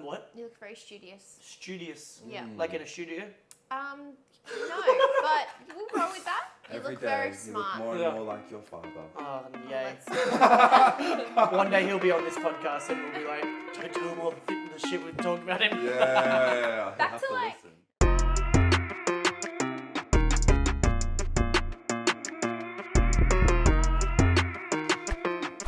What? You look very studious. Studious. Yeah. Like in a studio? No, but we'll go with that. You Every look day, very you smart. look more and more like your father. Oh, yay. Let's- One day he'll be on this podcast and we'll be like, don't tell him all the shit we've talked about him. Yeah. Back have to, like- listen.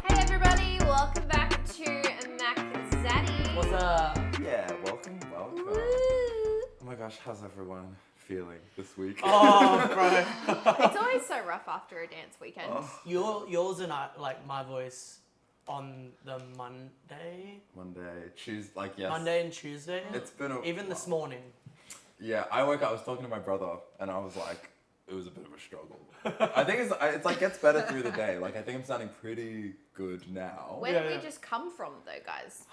Hey everybody, welcome back to MackZaddy. What's up? Yeah, welcome. Woo. Oh my gosh, how's everyone feeling this week? Oh, bro. It's always so rough after a dance weekend. Yours and like my voice on the Monday Monday and Tuesday. It's been Even this morning. Yeah, I woke up, I was talking to my brother, and I was like, it was a bit of a struggle. I think it's like gets better through the day. Like, I think I'm sounding pretty good now. Where did Yeah. we just come from though, guys?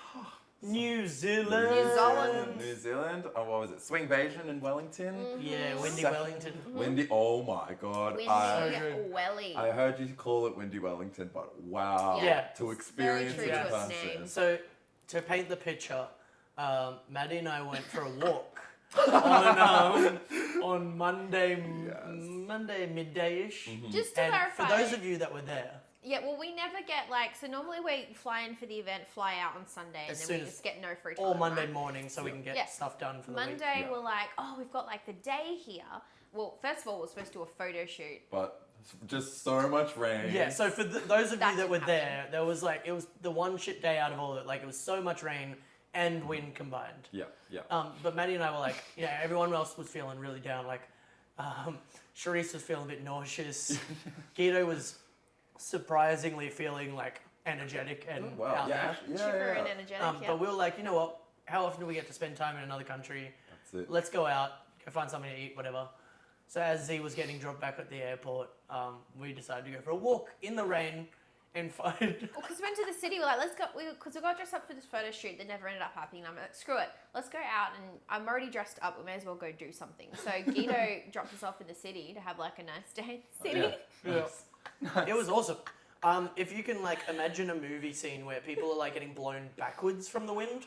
New Zealand. New Zealand. Oh, what was it? Swingvasion in Wellington. Yeah, windy Second- Wellington. Windy. Oh my god. Windy good. Welly. I heard you call it Windy Wellington, but wow. Yeah. To experience true it to in its person. name. So, to paint the picture, Maddie and I went for a walk on Monday, Yes. Monday midday-ish. Just to And clarify. for those of you that were there, Yeah, well, we never get so normally we fly in for the event, fly out on Sunday, and As then soon we as- just get no free time. or Monday right? morning, so we can get Yeah. stuff done for the week. Monday, Yeah. we're like, oh, we've got the day here. Well, first of all, we're supposed to do a photo shoot. But just so much rain. Yeah, so for those of That you that were didn't there, there was it was the one shit day out of all of it. It was so much rain and wind combined. Yeah, yeah. But Maddie and I were everyone else was feeling really down. Charisse was feeling a bit nauseous. Guido was surprisingly feeling energetic and Oh, wow. out Yeah, there. actually, Chipper yeah. and energetic, yeah. But we were like, you know what? How often do we get to spend time in another country? That's it. Let's go out, go find something to eat, whatever. So as Z was getting dropped back at the airport, we decided to go for a walk in the rain and find... Well, because we went to the city, we're like, let's go, because we got dressed up for this photo shoot that never ended up happening. I'm like, screw it, let's go out, and I'm already dressed up, we may as well go do something. So Guido dropped us off in the city to have a nice day in the city. Yeah. Yeah. It was awesome. If you can imagine a movie scene where people are getting blown backwards from the wind,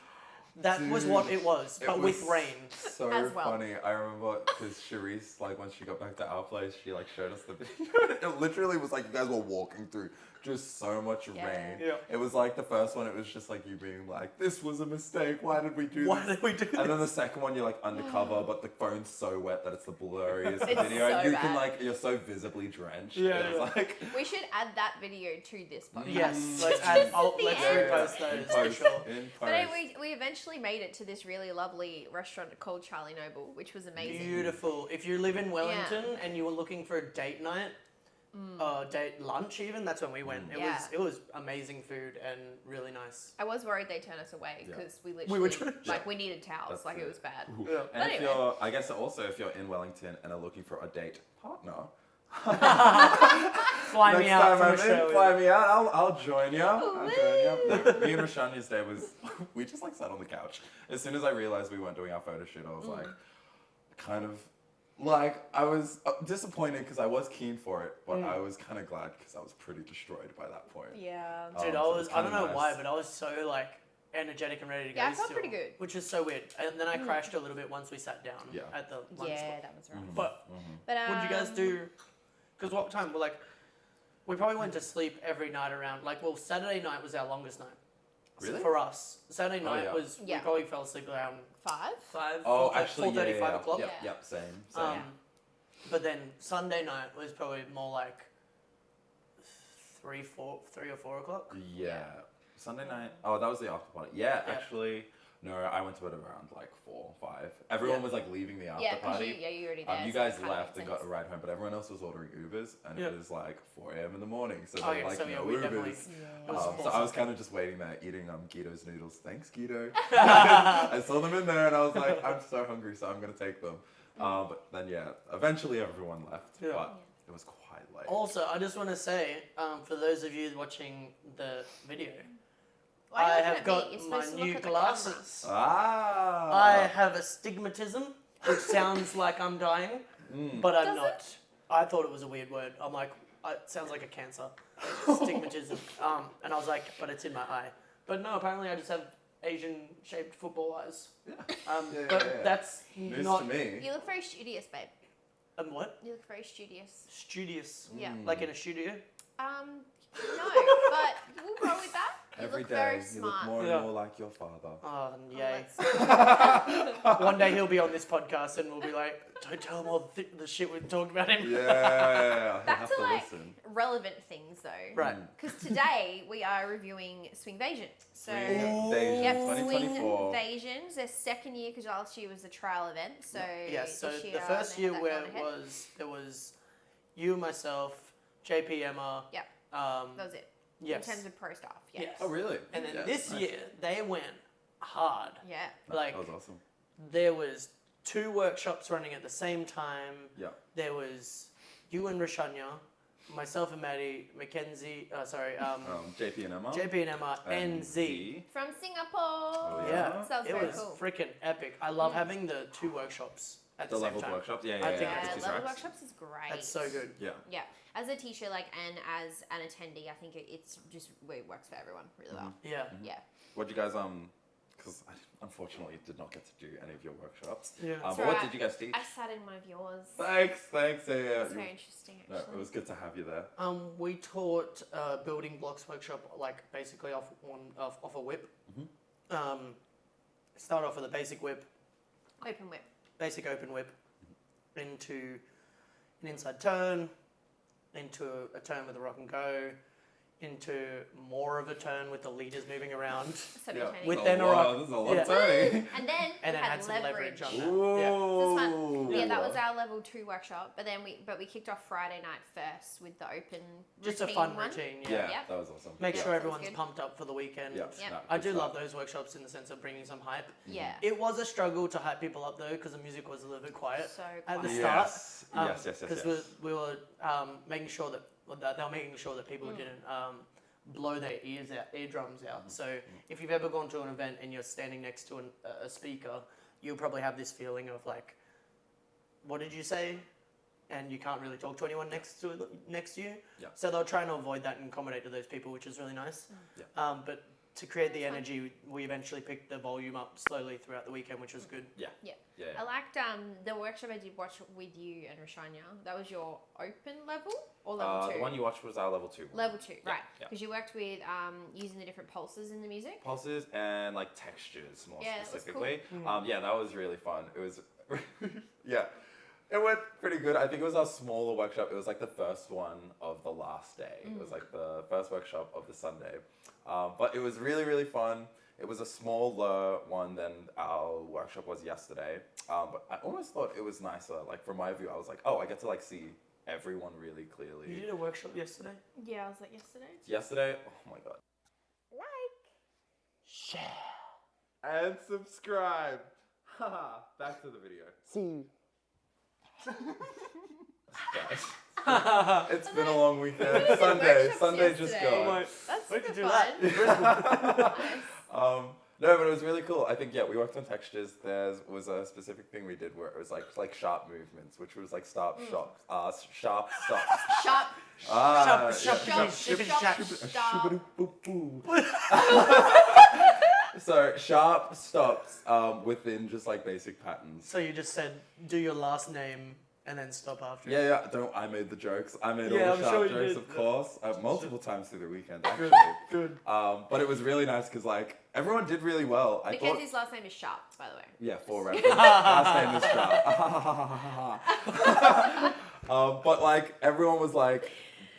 that was Dude, what it was, but with was rain. So As well. funny. I remember because Charisse, once she got back to our place, she showed us the video. It literally was you guys were walking through just so much Yeah. Yeah. rain. It was the first one, it was just you being this was a mistake. Why did we do Why this? did we do And then this? the second one, you're undercover, but the phone's so wet that it's the blurriest It's video. so You bad. can you're so visibly drenched. Yeah, It was We should add that video to this podcast. Yes, Just let's at the let's end. repost those in for post, sure. in But post. anyway, we eventually made it to this really lovely restaurant called Charlie Noble, which was amazing. Beautiful. If you live in Wellington and you were looking for a date night, date lunch even, that's when we went. Yeah. It was amazing food and really nice. I was worried they'd turn us away Yeah. because we We were literally, trying- we needed towels, That's it it. was bad. Ooh. Yeah. And if anyway. I guess also if you're in Wellington and are looking for a date partner, Fly next me out time from I'm in, Australia. fly me out. I'll join you. Woo! Look, me and Rashanya's day was we just sat on the couch. As soon as I realized we weren't doing our photo shoot, I was I was disappointed because I was keen for it, but I was kind of glad because I was pretty destroyed by that point. Yeah. Dude, So it's I don't know kinda why, nice. but I was so energetic and ready to go. Yeah, I felt still, pretty good. Which is so weird. And then I crashed a little bit once we sat down Yeah. at the lunch Yeah, spot. that was rough. But But what did you guys do? Because what time? We probably went to sleep every night around. Saturday night was our longest night. Really? For us, Saturday Oh, night yeah. was Yeah. we probably fell asleep around 5? 5. Oh, 4:30, actually, 4:30, 5 yeah. o'clock. Yep, Yeah. yep, same. But then Sunday night was probably more 3 or 4 o'clock. Yeah. Sunday night. Oh, that was the after party. Yeah, Yeah. actually, no, I went to bed around 4, 5. Everyone was leaving the after Yeah, because party. you already there. You so guys it kinda left and makes got a sense. ride home, but everyone else was ordering Ubers, and Yeah. it was 4 a.m. in the morning, so Oh, they yeah, were so yeah, no we definitely. Ubers. It was So I was awesome. kind of just waiting there, eating Guido's noodles. Thanks, Guido. I saw them in there, and I was like, I'm so hungry, so I'm gonna take them. But then eventually everyone left, Yeah. but it was quite late. Also, I just want to say, for those of you watching the video, Why are you I looking have at me? got You're my supposed to look new at the glasses. Ah. I have astigmatism, which sounds like I'm dying, but I'm Does not. I thought it was a weird word. I'm it sounds like a cancer. Astigmatism. And I was like, but it's in my eye. But no, apparently I just have Asian-shaped football eyes. Yeah. But yeah. that's News not to me. You look very studious, babe. What? You look very studious. Studious. Yeah. Like in a studio. No, but we'll roll with that. You Every look very day you look smart. more and Yeah. more like your father. Oh, Oh, yay. that's- One day he'll be on this podcast and we'll be like, don't tell him all the shit we've talked about him. Yeah. I Back have to to like listen. relevant things though. Right. Because today we are reviewing Swingvasion. So Swingvasion yep, 2024. Swingvasion's their second year because last year was the trial event. So Yeah, so this year, the first they year had that where going it ahead. there was you, myself, JP, Emma. Yep. Um, That was it. yes. In terms of pro staff. Yeah. Yes. Oh, really? And then Yeah, this nice. year they went hard. Yeah. Like That was awesome. there was 2 workshops running at the same time. Yeah. There was you and Rashanya, myself and Maddie, Mackenzie. JP and Emma. JP and Emma and Z. From Singapore. Oh, Yeah, Sounds it very was cool. freaking epic. I love having the 2 workshops at The the same leveled time. workshops. Yeah, I yeah, think yeah. it's Yeah, the two level tracks. workshops is great. That's so good. Yeah. Yeah, as a teacher, like, and as an attendee, I think it's just it works for everyone really well. Yeah. Yeah. What did you guys because I unfortunately did not get to do any of your workshops. Yeah. But It's what alright. did you guys teach? I sat in one of yours. Thanks. Yeah. It's very interesting, No, actually. it was good to have you there. We taught building blocks workshop, like basically off a whip. Start off with a basic whip, Open whip. basic open whip, into an inside turn, into a turn with a rock and go, into more of a turn with the leaders moving around, Simultaneously. With oh, then a wow, rock. this is a lot Yeah. of turning. And then and we then had had some leverage on that. Ooh. Yeah. So it's fun. Yeah, that Yeah. was our level 2 workshop. But then we kicked off Friday night first with the open Just a routine fun one. routine. Yeah, Yeah. Yep. that was awesome. Make Yeah. sure Sounds everyone's good. pumped up for the weekend. Yeah. Yep. no, I good do stuff. love those workshops in the sense of bringing some hype. Yeah. It was a struggle to hype people up though because the music was a little bit quiet So at the quiet. start. Yes. Because we were making sure that they were making sure that people didn't blow their eardrums out. So if you've ever gone to an event and you're standing next to a speaker, you'll probably have this feeling of like, what did you say? And you can't really talk to anyone next to you. Yeah. So they'll try and avoid that and accommodate to those people, which is really nice. Yeah. But to create the That's fun. energy, we eventually picked the volume up slowly throughout the weekend, which was good. Yeah. I liked the workshop I did watch with you and Rashanya. That was your open level or level 2? The one you watched was our level 2 one. Level 2, right? yeah. Because you worked with using the different pulses in the music. Pulses and like textures more Yeah, that was specifically. Yeah, that was really fun. It was, yeah, it went pretty good. I think it was our smaller workshop. It was like the first one of the last day. It was like the first workshop of the Sunday. But it was really, really fun. It was a smaller one than our workshop was yesterday. But I almost thought it was nicer. Like from my view, I was like, oh, I get to like see everyone really clearly. You did a workshop yesterday? Yeah, I was like yesterday. Yesterday, oh my god. Share. And subscribe. Haha, back to the video. See. Guys, it's been a long weekend. did Sunday workshops just yesterday. gone. That's Where'd super you do fun. that? Nice. No, but it was really cool. I think we worked on textures. There was a specific thing we did where it was like sharp movements, which was like sharp stops. Sharp. Shop, Ah, shop, yeah. shop, shop, Stop. So sharp stops within just like basic patterns. So you just said, do your last name and then stop after. Yeah. I made the jokes. I made Yeah, all I'm the sharp sure you jokes, did. of course, multiple times through the weekend. Actually. Good. But it was really nice because like everyone did really well. I thought. Mackenzie's last name is Sharp, by the way. Yeah, for reference. Last name is Sharp. But like everyone was like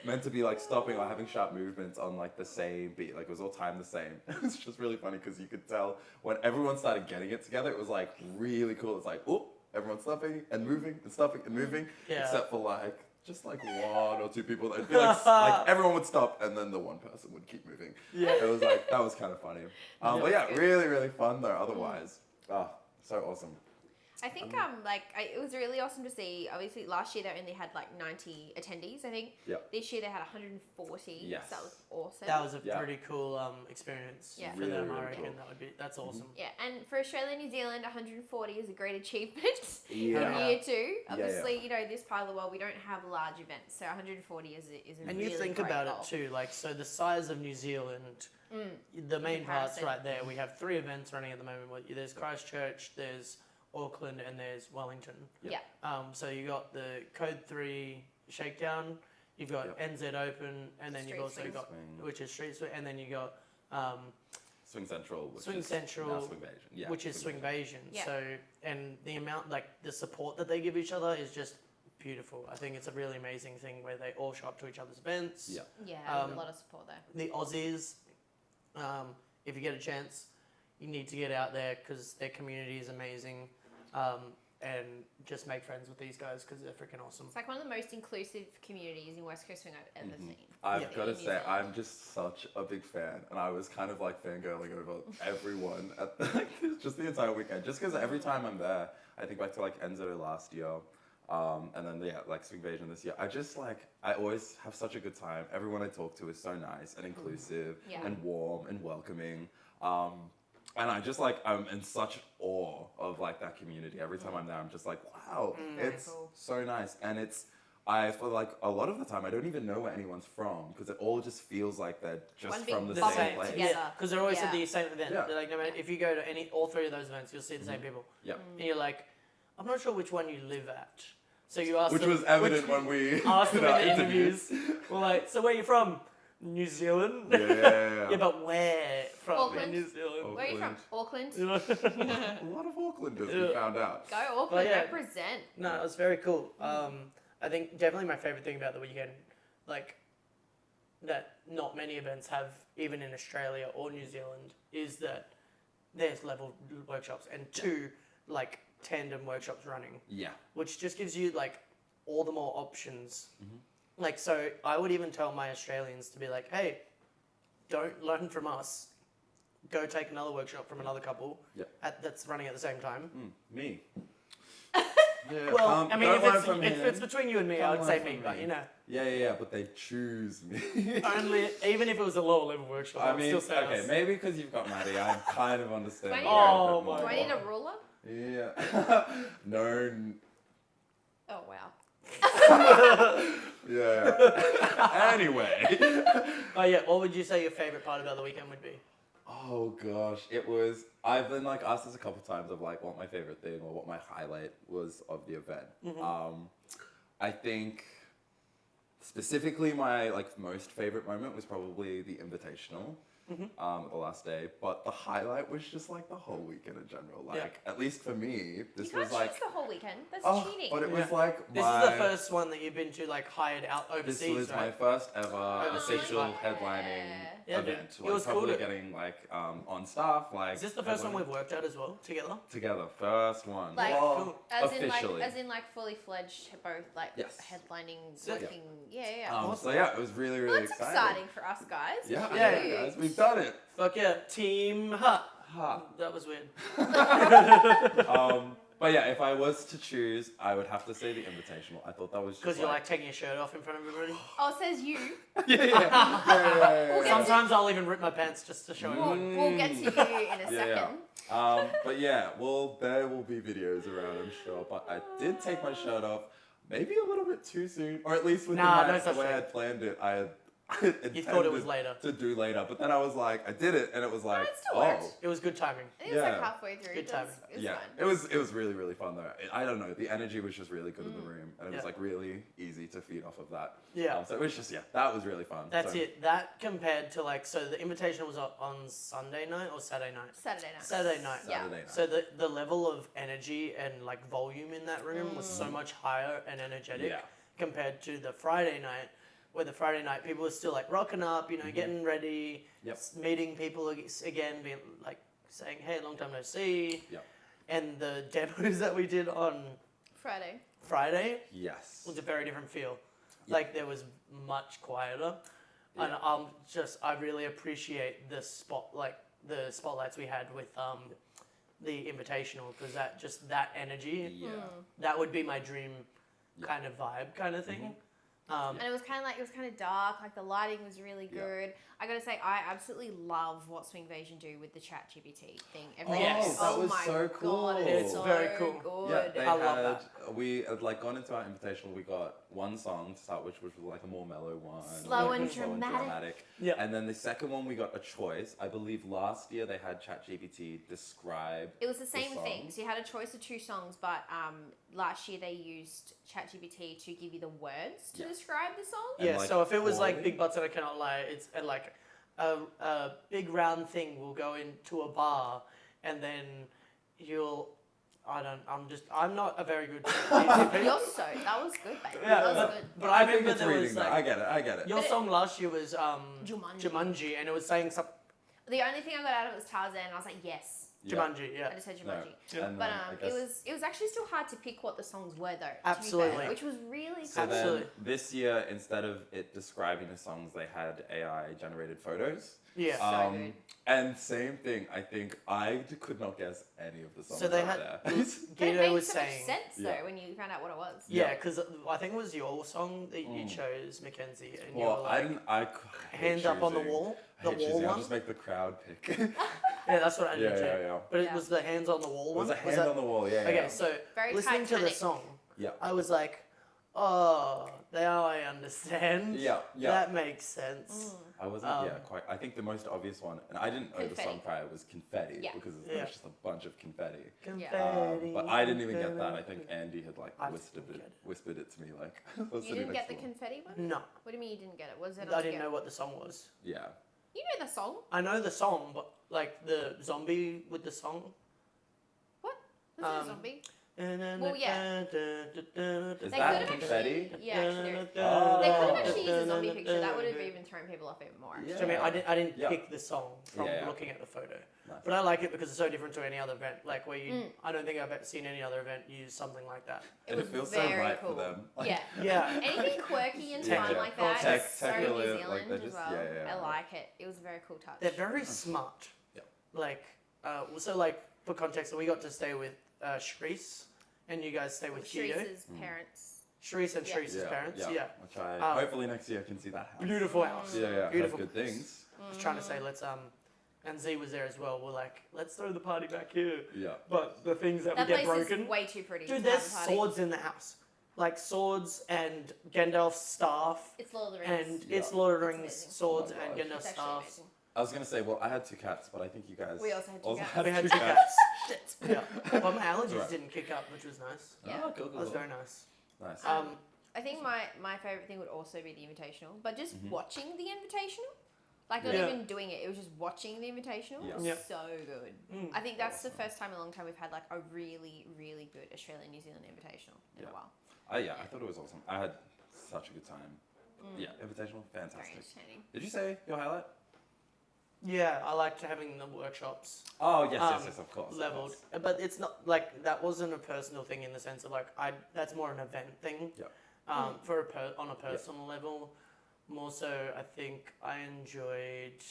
meant to be like stopping or having sharp movements on like the same beat. Like it was all timed the same. It was just really funny because you could tell when everyone started getting it together, it was like really cool. It's like, oh, everyone's stopping and moving and stopping and moving. Yeah. Except for like just like one or two people that'd be like everyone would stop and then the one person would keep moving. Yeah. It was like that was kind of funny. But yeah, really, really fun though otherwise. Oh, so awesome. I think it was really awesome to see. Obviously, last year they only had like 90 attendees, I think. Yep. This year they had 140. Yes. So that was awesome. That was a pretty cool experience Yeah. for Really, them. really I reckon cool. that's awesome. Yeah, and for Australia and New Zealand, 140 is a great achievement. Yeah. Year two, Yeah, obviously, you know, this part of the world we don't have large events, so 140 is a And really you think great about goal. it too, like, so the size of New Zealand, the main part's Comparison. right there. We have 3 events running at the moment. There's Christchurch, there's Auckland, and there's Wellington. Yeah. So you got the Code 3 Shakedown, you've got NZ Open, and then Street you've also Swing. got, which is Street Swing, and then you got Swing Central, which Swing is Central, now Swingvasion. Yeah, which is Swingvasion. Yeah. So, and the amount, like, the support that they give each other is just beautiful. I think it's a really amazing thing where they all show up to each other's events. Yeah. Yeah, there's Um, a lot of support there. The Aussies, if you get a chance, you need to get out there because their community is amazing, and just make friends with these guys because they're freaking awesome. It's like one of the most inclusive communities in West Coast Swing I've ever seen. I've Yeah. got to In New say, Zealand. I'm just such a big fan, and I was kind of like fangirling over everyone at like just the entire weekend. Just because every time I'm there, I think back to like NZO last year, and then like Swingvasion this year. I always have such a good time. Everyone I talk to is so nice and inclusive Yeah. and warm and welcoming. And I just I'm in such awe of like that community. Every time I'm there, I'm just like, wow, Very it's cool. so nice. And I feel like a lot of the time I don't even know where anyone's from because it all just feels like they're just One big from the The bubble same same, place. together. yeah, because they're always at Yeah. the same event. Yeah. Like, no matter, if you go to all 3 of those events, you'll see the same people. Yep. And you're like, I'm not sure which one you live at. So you ask Which them, was evident when we asked them did our in the interviews. We're like, so where are you from? New Zealand. Yeah. Yeah, but where from Auckland. in New Zealand? Where are you from? Auckland. You know? A lot of Aucklanders we Yeah. found out. Go Auckland, yeah. represent. No, it was very cool. I think definitely my favorite thing about the weekend, like, that not many events have, even in Australia or New Zealand, is that there's level workshops and 2 like tandem workshops running, Yeah. which just gives you like all the more options. Like, so I would even tell my Australians to be like, hey, don't learn from us. Go take another workshop from another couple Yep. that's running at the same time. Me. Yeah, Well, I mean, don't if learn it's, from if him. it's between you and me, I Don't would learn say me, from but me. you know, Yeah, but they choose me. only even if it was a lower level workshop, I I'd mean, still say okay, us. maybe because you've got Maddie, I kind of understand. Do I need a Oh bit my more. Do I need a ruler? Yeah. No. Oh wow. Yeah. Anyway. Oh yeah, what would you say your favorite part about the weekend would be? Oh gosh, it was. I've been like asked this a couple times of like what my favorite thing or what my highlight was of the event. I think specifically my like most favorite moment was probably the invitational. The last day, but the highlight was just like the whole weekend in general. Like at least for me, this You can't was like choose the whole weekend. That's oh, cheating. but it was Yeah. like This my is the first one that you've been to like hired out this overseas, was my right? first ever Overseas, official right? headlining Yeah, dude. event. It Like was cool probably to- getting like on staff. Like Is this the first one headlining we've worked at as well together? together? First one. Like, Well, cool. officially. as in like fully fledged, both like Yes. headlining, Sick. working. Yeah. So yeah, it was really Well, really that's exciting for us guys. Yeah, Yeah. yeah, guys, we've done it. Fuck yeah, Team Ha. Ha. That was weird. But yeah, if I was to choose, I would have to say the invitational. I thought that was just Because you're like taking your shirt off in front of everybody. Oh, it says you. yeah. We'll get Sometimes I'll even rip my pants just to show you. We'll get to you in a Yeah. second. But yeah, well, there will be videos around, I'm sure. But I did take my shirt off, maybe a little bit too soon, or at least with Nah, no the such way I thing. had planned it. I had You thought it was intended later. to do later, but then I was like, I did it, and it was like, it still oh, worked. It was good timing. I think it was like Yeah. halfway through. Good It was, timing. it was yeah, fun. it was really really fun though. I don't know, the energy was just really good in the room, and it was Yeah. like really easy to feed off of that. Yeah. So it was just that was really fun. That's So- it. That compared to like, so the invitation was on Sunday night or Saturday night? Saturday night. Saturday night. Yeah. Saturday night. So the level of energy and like volume in that room was so much higher and energetic Yeah. compared to the Friday night, where the Friday night people were still like rocking up, you know, getting ready, Yep. meeting people again, being like saying, hey, long time no see. Yep. And the demos that we did on Friday. Friday Yes. was a very different feel. Yeah. Like there was much quieter, and Yeah. I really appreciate the spotlights we had with the invitational because that energy, Yeah. that would be my dream Yeah. kind of vibe kind of thing. And it was kind of dark. Like the lighting was really Yeah. good. I gotta say, I absolutely love what Swingvasion do with the ChatGPT thing. Yes. That was my so cool. God, it's It's so very cool. Yeah, good. they I love had, we had like gone into our invitational, we got one song to start, which was like a more mellow one. Slow like and dramatic. dramatic. Yeah. And then the second one, we got a choice. I believe last year they had ChatGPT describe. It was the same song. thing. So you had a choice of 2 songs, but last year they used ChatGPT to give you the words to Yeah. describe the song. And, Yeah, like, so if it was like poorly. Big Butts and I Cannot Lie, it's like a big round thing will go into a bar and then I'm not a very good That was good, babe. Yeah, That was good. but I think remember it's there reading was that. like, I get it. your song last year was Jumanji. Jumanji and it was saying something, The only thing I got out of it was Tarzan, and I was like, yes. Jumanji, yeah. I just said No. Jumanji. Yeah. And But then I it guess- was actually still hard to pick what the songs were though. Absolutely. To be fair, which was really So cool. then Absolutely. this year, instead of it describing the songs, they had AI generated photos. Yeah. So good. And same thing, I think I could not guess any of the songs So they out had there. But it Guido made was so much saying, sense though Yeah. when you found out what it was. yeah, because I think it was your song that you chose, Mackenzie, and you were Well, I like, didn't. I hate hands up on the choosing. wall, I the hate wall choosing. I'll one. just make the crowd pick. Yeah, that's what I yeah, did too. yeah. But it Yeah. was the hands on the wall It one. was a hand that- on the wall. Yeah. Okay, yeah. so Very listening to the Titanic. song, Yeah. I was like, oh, now I understand. Yeah, yeah. That makes sense. I wasn't. Quite. I think the most obvious one, and I didn't know the Confetti. song prior, was confetti Yeah. because Yeah. there's just a bunch of confetti. Confetti, But I didn't even get that. I confetti. think Andy had like I whispered didn't it, get it. whispered it to me like. You didn't get the confetti one? No, What do you mean you didn't get it? Was it on I didn't together? know what the song was. Yeah. You know the song? I know the song, but like the zombie with the song. What? Was it a Um, zombie? Well, yeah. Is They that could've confetti? actually- yeah, actually. Oh. They could have actually used a zombie picture. That would have even thrown people off even more. Yeah. So, I mean, I didn't Yeah. pick the song from Yeah, yeah. looking at the photo, Nice. but I like it because it's so different to any other event. Like where you, I don't think I've ever seen any other event use something like that. And was it feels so very right cool. for them. Like, Yeah. Yeah, Anything quirky and Tech, fun yeah. like Oh, that tech- is so tech New really, like, Zealand they're as just- well. yeah, yeah, I yeah. like it. It was a very cool touch. they're very smart. Yeah. Like, so like for context, we got to stay with Shreese, and you guys stay with Guido. Shreese's parents. Shreese and Yeah. Shreese's parents. Yeah. I'll try. Um, Hopefully next year I can see that house. Beautiful house. Yeah, yeah. Beautiful. Have good things. I was trying to say and Z was there as well. We're like, let's throw the party back here. Yeah. But the things that That we get place broken. is way too pretty. Dude, to there's have a party. swords in the house. Like swords and Gandalf's staff. It's Lord of the Rings. And Yeah. it's Lord of the It's Rings amazing. swords Oh my and gosh. Gandalf's It's actually staffs. amazing. I was gonna say, well, I had 2 cats, but I think you guys We also had 2 cats. had We had 2 two cats. Shit. Yeah. But my allergies Right. didn't kick up, which was nice. Yeah. Oh, cool, That was cool. very nice. Nice. I think my favourite thing would also be the invitational, but just watching the invitational, like not Yeah. even doing it, it was just watching the invitational. Yeah. Was Yeah. so good. Mm. I think that's the Awesome. first time in a long time we've had like a really, really good Australian New Zealand invitational in Yeah. a while. Yeah, I thought it was awesome. I had such a good time. Yeah, invitational, Very fantastic. entertaining. Did you say your highlight? Yeah, I liked having the workshops Oh yes, Um, yes, of course. of leveled. course. But it's not like that wasn't a personal thing in the sense of like that's more an event thing. Yeah. For on a personal level, more so I think I enjoyed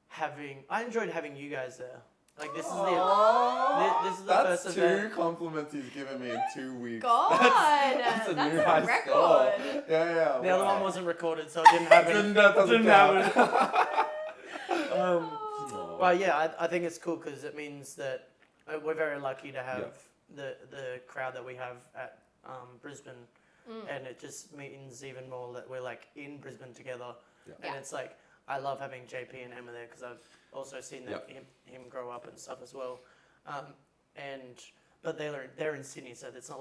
having you guys there. Like this is this is the That's first 2 event. compliments he's given me in 2 weeks. God, That's a that's new a high record. score. Yeah. The other one wasn't recorded, so it didn't have it. That doesn't Didn't count. have it. Oh. Well, yeah, I think it's cool because it means that we're very lucky to have the crowd that we have at Brisbane, and it just means even more that we're like in Brisbane together, Yeah. and Yeah. it's like I love having JP and Emma there because I've also seen that him grow up and stuff as well, but they're in Sydney, so it's not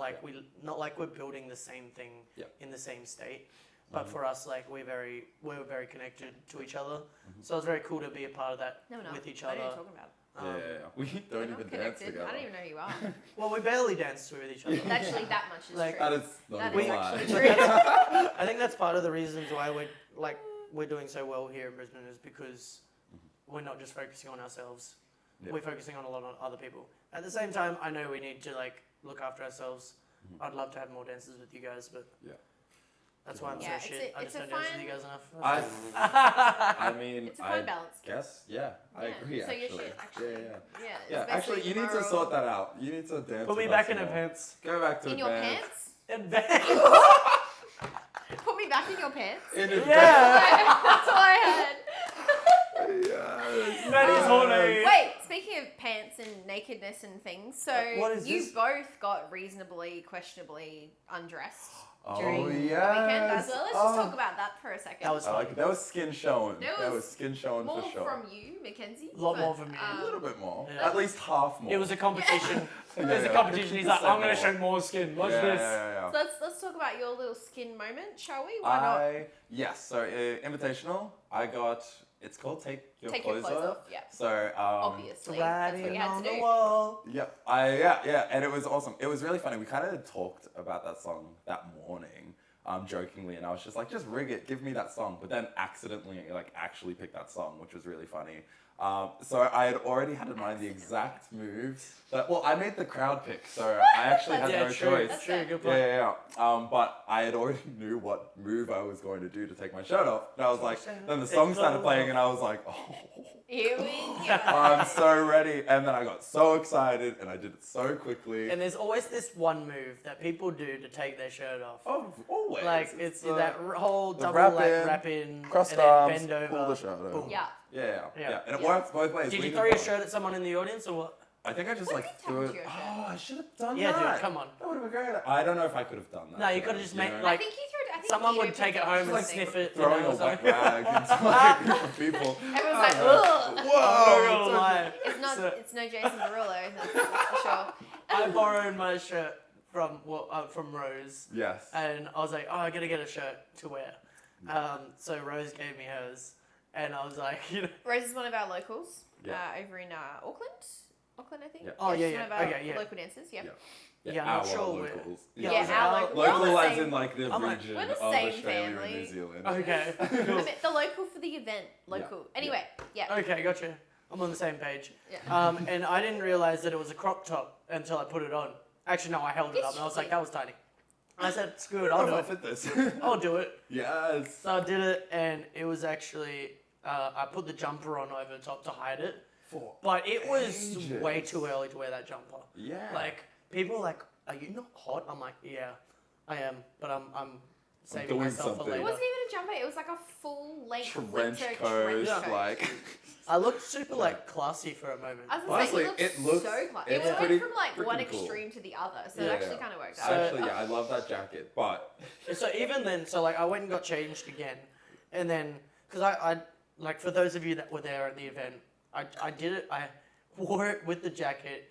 like we're building the same thing in the same state. But for us, like we're very connected to each other, so it's very cool to be a part of that No, with each I know other. what you're talking about. Yeah. We We're don't not even dance connected. together. I don't even know who you are. Well, we barely dance with each other. Actually, that much is Like, true. That is not That even is a lie. actually true. I think that's part of the reasons why we're doing so well here in Brisbane is because we're not just focusing on ourselves. Yeah. We're focusing on a lot of other people. At the same time, I know we need to like look after ourselves. I'd love to have more dances with you guys, but That's why I'm Yeah, so shit. I it's just a don't dance with fine- you guys enough. I mean, It's a fine I balance. guess, yeah, I Yeah, agree. so you're Actually, shit, actually. yeah. Yeah, it's Actually, basically you need to moral- sort that out. You need to dance. Put me with back us in more. events. Go back to In your advance. pants? Advance. Put me back in your pants. In advance. Yeah. That's what I heard. Yes. Maddie's horny. Wait, speaking of pants and nakedness and things, so What is you this? both got reasonably, questionably undressed Oh, during the weekend yes. as well. Let's Oh. just talk about that for a second. That was I like it. That was skin showing. There That was was skin showing more for sure. from you, Mackenzie. Lot but, more from me. A little bit more. Yeah. At least half more. It was a competition. Yeah, There's a yeah. competition. He's like, 50% I'm gonna more. show more skin. Watch yeah, this. Yeah. So let's talk about your little skin moment, shall we? Why not? Yes. So invitational. I got. It's called Take Your Take Clothes your clothes Off. off. Yeah, So obviously. That's what Writing you had on to the do. wall. Yep. Yeah, and it was awesome. It was really funny. We kind of talked about that song that morning, jokingly, and I was just like, just rig it, give me that song. But then accidentally, like, actually picked that song, which was really funny. So I had already had in mind the exact moves. Well, I made the crowd pick, so I actually had Yeah, no true. choice. That's true. Good Yeah, point. yeah. But I had already knew what move I was going to do to take my shirt off. And I was like, then the song started playing, and I was like, oh. Here we go. I'm so ready. And then I got so excited and I did it so quickly. And there's always this one move that people do to take their shirt off. Oh, always. Like it's the- that whole the double wrap like in, wrap in, crossed and then arms, bend over. pull the shirt over. boom. Yeah. Yeah. And it Yeah. works both ways. Did We you did throw your both. shirt at someone in the audience or what? I think I just What like did you threw do it. to your shirt? Oh, I should have done Yeah, that. dude, come on. That would have been great. I don't know if I could have done that. No, you though, could've just made, know? I like, think you threw it. I think Someone Guido would take picked it up home and something. sniff it. throwing you know, a so- wet rag into like a group of people. Everyone's like, ugh. Oh, Whoa! my. It's not. So- It's no Jason Derulo. That's for sure. I borrowed my shirt from Rose, Yes. and I was like, oh, I gotta get a shirt to wear. So Rose gave me hers, and I was like, you know, Rose is one of our locals. Yeah. Over in Auckland. Auckland, I think. Yeah. Oh, yeah, she's yeah. one of our Okay, yeah. local dancers. Yeah. Yeah, I'm not our sure where- locals. Yeah, Yeah, yeah. our local. we're all Local the as same. in like the I'm like, region we're the of same Australia family. and New Zealand. okay, I cool. meant the local for the event. Local. Anyway, yeah. Okay, gotcha. I'm on the same page. Yeah. And I didn't realize that it was a crop top until I put it on. Actually, no, I held it Yes, up and I was you like, did. that was tiny. I said, screw it, I I'll don't do know it. if it this. I'll do it. Yes. So I did it, and it was actually, I put the jumper on over the top to hide it. For But it was ages. way too early to wear that jumper. Yeah. Like, people were like, are you not hot? I'm like, yeah, I am, but I'm saving doing myself for something. It later. wasn't even a jumper. It was like a full length trench winter coat, trench coat. like. I looked super like classy for a moment. I was gonna Honestly, say, it looks- so classy. it's It went pretty from like one freaking cool. extreme to the other, so Yeah, it actually yeah. kind of worked So- out. Actually, yeah, I love that jacket, but So even then, so like I went and got changed again, and then because I like for those of you that were there at the event, I did it. I wore it with the jacket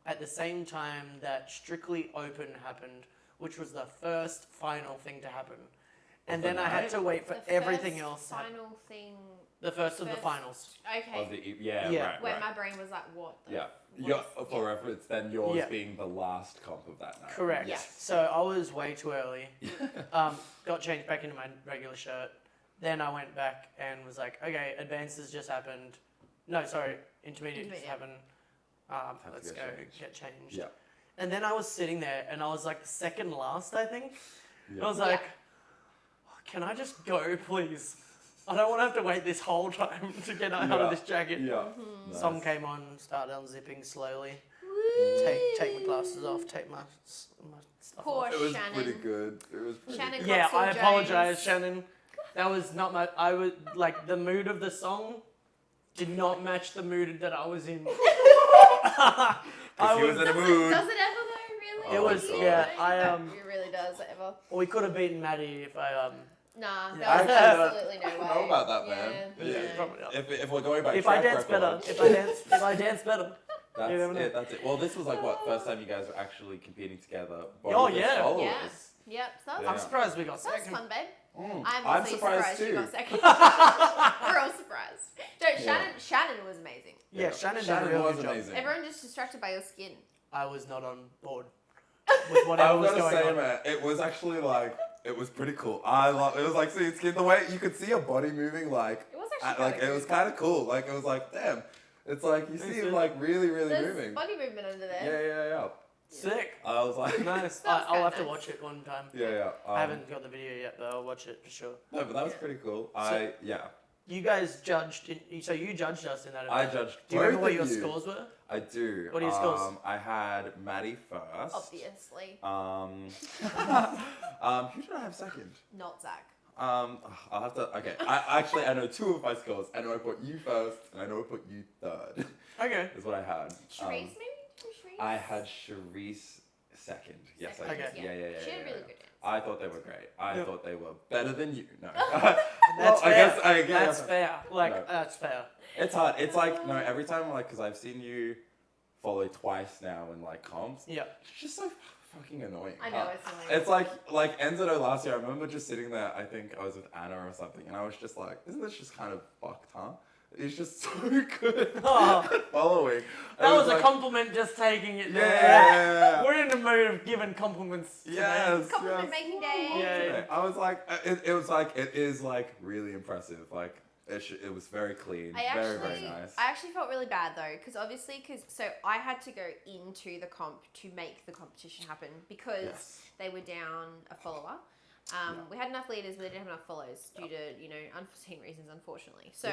at the same time that Strictly Open happened, which was the first final thing to happen, and the then I had night? to wait for The everything first else to happen. Final thing. The first of the first- finals. Okay. of the yeah, Yeah. right, Where right. my brain was like, what? The Yeah. what Your, is- for reference, then yours Yeah. being the last comp of that night. Correct. Yeah. So I was way too early. Got changed back into my regular shirt. Then I went back and was like, okay, advances just happened. No, sorry, intermediate just Intermediate. happened. to Let's get go changed. get changed. Yeah. And then I was sitting there and I was like second last, I think. Yeah. I was like, can I just go, please? I don't want to have to wait this whole time to get out Yeah. of this jacket. Yeah. Mm-hmm. Song came on, started unzipping slowly. Take my glasses off, take my stuff Poor off. It was Shannon. pretty good. It was pretty Shannon good. Yeah, I Jones. apologize, Shannon. That was not my. I was like the mood of the song did not match the mood that I was in. Because he was in a mood. Does it ever though? Really? It Oh, was God. yeah. It really does ever. We could have beaten Maddie if I Nah, Yeah. there was Actually, absolutely no I don't way. know about that, Yeah, man. yeah. Probably not. If we're going by if I track dance better, record, if I dance better. that's You never know. it. That's it. Well, this was like what first time you guys were actually competing together. both Oh, as yeah. soloists. Yeah. Yep. So that was, Yeah. I'm surprised we got that was second. fun, babe. Mm. I'm I'm also surprised you too. got second. We're all surprised. No, Shannon was amazing. Yeah, Shannon did a real was good job. amazing. Everyone just distracted by your skin. I was not on board with whatever I'm was gonna going say, on. man, it was actually like it was pretty cool. I love. It was like seeing skin. The way you could see your body moving, like It was actually like kinda it was cool. kind of cool. Like it was like damn. It's like you see him like really There's moving. body movement under there. Yeah. Sick. I was like, Nice. Sounds I'll kinda have to nice. watch it one time. yeah. I haven't got the video yet, but I'll watch it for sure. No, but that was pretty cool. You guys judged, so you judged us in that event. I judged. Do you remember both what of your you. scores were? I do. What are your scores? I had Maddie first. Obviously. Who did I have second? Not Zach. I'll have to. Okay, I know two of my scores. I know I put you first, and I know I put you third. Okay. Is what I had. Sharice, maybe? Sharice? I had Sharice second. Yes, I Second, did. Okay. Yeah. She had a really good dance. I thought they were great. I Yep. thought they were better than you. No. That's fair. I guess That's fair. Like, No. that's fair. It's hard. It's like no. Every time, like, because I've seen you follow twice now in like comps. Yeah. It's just so fucking annoying. I know, it's annoying. It's like NZO last year. I remember just sitting there. I think I was with Anna or something, and I was just like, "Isn't this just kind of fucked, huh?" It's just so good Oh. at following. That I was a like, compliment just taking it there. Yeah. We're in the mood of giving compliments today. Yes. Compliment making day. Yeah. I was like, it was like, it is like really impressive. Like it was very clean, very nice. I actually felt really bad though, because so I had to go into the comp to make the competition happen because Yes. they were down a follower. We had enough leaders, but they didn't have enough follows due to unforeseen reasons, unfortunately. So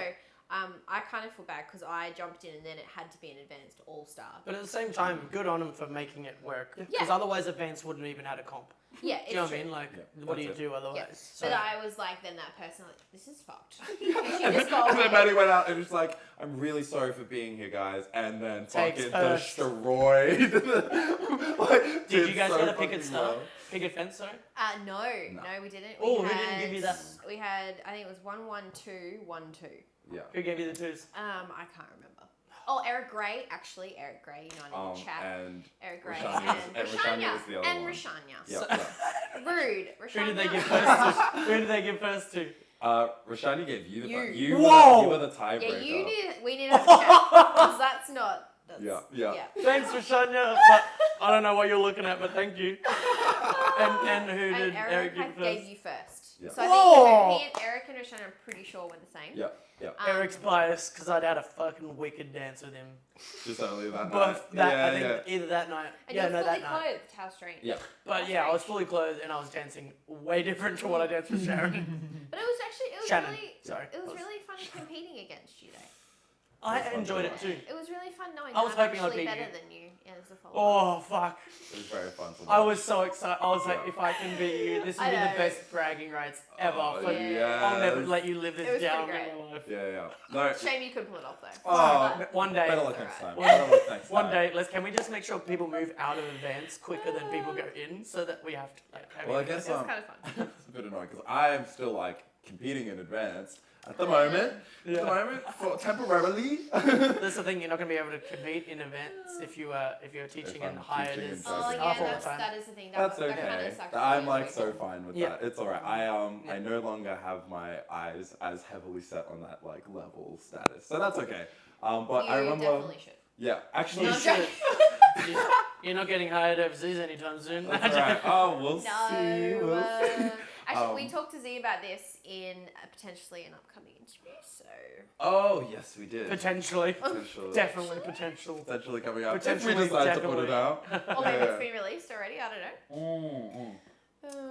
I kind of feel bad because I jumped in and then it had to be an advanced all-star. But at the same time, good on them for making it work. Because Yeah. otherwise, advance wouldn't even had a comp. Yeah, it's Do you know what true. I mean? Like, Yeah, what do you that's do otherwise? Yeah. So, But I was like, then that person, like, this is fucked. She just got And then away. Maddie went out and was like, "I'm really sorry for being here, guys," and then Takes fucking first. destroyed. Like, did you guys so get a picket fucking star? well. Picket fence, sorry? No, we didn't. Oh, who didn't give you that? We had, I think it was 1-1-2, 1-2. Yeah. Who gave you the twos? I can't remember. Oh, Eric Gray, actually, Eric Gray, in the chat. And Eric Gray Rashania and Rashania was the other and one. Rashania. yeah. Rude. Who Rashania. did they give first to? Who did they give first to? Rashania gave you the You. you Whoa! were the tiebreaker. Yeah, we need to have a chat because that's not. That's, Yeah. Thanks, Rashanya. But I don't know what you're looking at, but thank you. And who did And Eric give gave first? you first. Yeah. So I Whoa! think me and Eric and Rashania, I'm pretty sure were the same. Yeah. Eric's biased because I'd had a fucking wicked dance with him. Just only that Both night. that I think either that night. And yeah, you're no, fully that night. clothed. How strange. Yeah. But yeah, I was fully clothed and I was dancing way different to what I danced with Sharon. But it was Shannon, really, sorry. it was really fun competing against you though. I enjoyed it too. It was really fun knowing I was that I'm hoping I'd actually beat better you. than you as a follower. Oh fuck! It was very fun to watch. I was so excited. I was like, if I can beat you, this would I be the know. best bragging rights ever. For- yeah. I'll never let you live It this was down pretty in my life. Yeah. No. Shame you couldn't pull it off though. Oh, But- One day, Better luck next Alright. time. Better luck next one time. day, can we just make sure people move out of events quicker than people go in, so that we have to like. Have Well, I it- guess It was kind of fun. it's a bit annoying because I am still like competing in advance at the moment. Temporarily. That's the thing. You're not going to be able to compete in events if you're teaching I'm and hired teaching as and Oh judging. yeah, half all the that's, time. that is the thing. That's That kind okay. of sucks. I'm for like you. so fine with Yeah. that. It's alright. I Yeah. no longer have my eyes as heavily set on that like level status, so that's okay. But You I remember. definitely should. Yeah, actually. You No, I'm should. joking. You're not getting hired overseas anytime soon. That's alright. Oh, we'll see. No. We'll see. Actually, we talked to Z about this in potentially an upcoming interview. So. Oh yes, we did. Potentially. Potentially. Definitely potential. Potentially coming out. Potentially, if we decide to put definitely. it out. Or maybe Yeah. it's been released already. I don't know.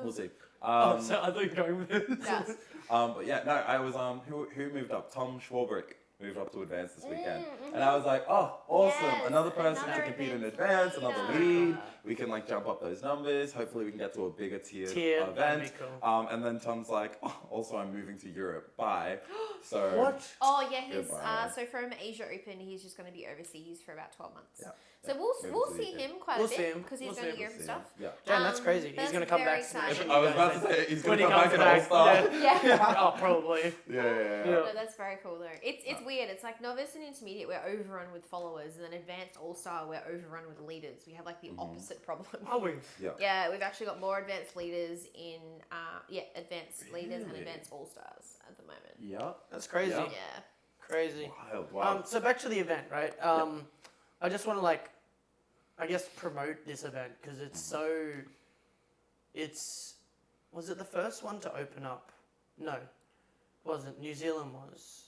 We'll see. Oh, so I thought you were going with this. Yes. But yeah, no, I was who moved up? Tom Schwarbrick moved up to advance this weekend, and I was like, oh, awesome! Yes, another person another to compete in advanced advance, another leader. lead. We can like jump up those numbers. Hopefully, we can get to a bigger tier That'd event. be cool. And then Tom's like, oh, also I'm moving to Europe. Bye. So What? Oh yeah, he's Goodbye. so from Asia Open, he's just going to be overseas for about 12 months. Yeah. So Maybe we'll to see the him quite We'll a see bit him. because he's We'll going see to him. Europe and stuff. Yeah. Damn, that's crazy. but He's going to that's come very back smash. exciting. I was about to say he's When gonna he come back comes an back, all-star. Yeah. Oh, probably. Yeah. Yeah. No, that's very cool though. It's weird. It's like novice and intermediate, we're overrun with followers, and then advanced all star, we're overrun with leaders. We have like the opposite problem. Are we? Yeah, we've actually got more advanced leaders in advanced leaders and Really? advanced all stars at the moment. Yeah. That's crazy. Yeah. Yeah. Crazy. Wild. Wow. So back to the event, right? I just want to I guess promote this event because it's so. Was it the first one to open up? No, it wasn't. New Zealand was.